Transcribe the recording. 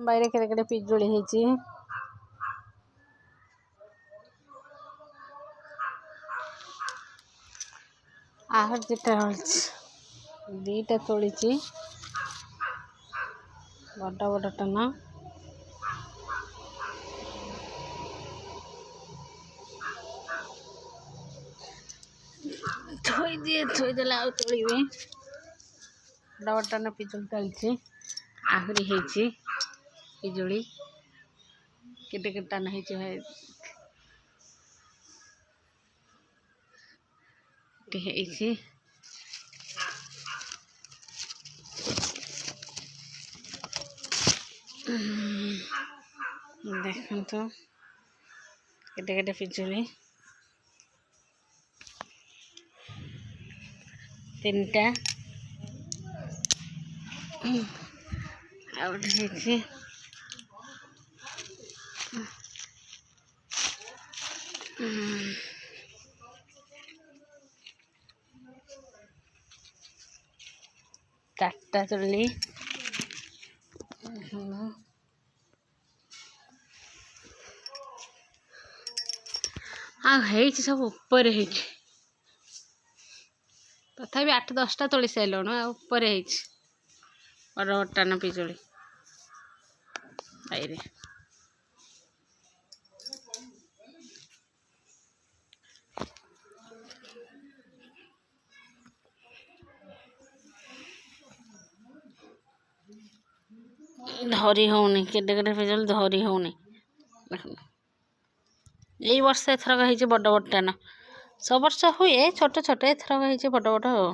বাইরে কেটে কেটে পিজুଳି ହେଇଛି ଆହୁରି ଦୁଇଟା ରହିଛି ଦୁଇଟା ତୋଳିଛି ବଡ଼ ବଡ଼ଟା ନା ଥୋଇଦେଲେ ଆଉ ତୋଳିବି ବଡ଼ ବଡ଼ଟା ନା ପିଜୁଳି ତୋଳିଛି ଆହୁରି ହେଇଛି ପିଜୁଳି କେତେ କେତେଟା ନା ହେଇଛି ଭାଇ ହେଇଛି ଦେଖନ୍ତୁ କେତେ କେତେ ପିଜୁଳି ତିନିଟା ଆଉ ଗୋଟେ ହେଇଛି ଚାରିଟା ତୋଳିଲି ଆଉ ହେଇଛି ସବୁ ଉପରେ ହେଇଛି ତଥାପି 8-10ଟା ତୋଳି ସାରିଲୁଣି ଆଉ ଉପରେ ହେଇଛି ବଡ଼ ବଡ଼ଟା ନା ପିଜୁଳି ବାଇରେ ଧରି ହଉନି କେତେ କେତେ ପିଜୁଳି ଧରି ହଉନି ଦେଖନ୍ତୁ ଏଇ ବର୍ଷ ଏଥରକ ହେଇଛି ବଡ଼ ବଡ଼ଟା ନା ସବୁ ବର୍ଷ ହୁଏ ଛୋଟ ଛୋଟ ଏଥରକ ହେଇଛି ବଡ଼ ବଡ଼ ଆଉ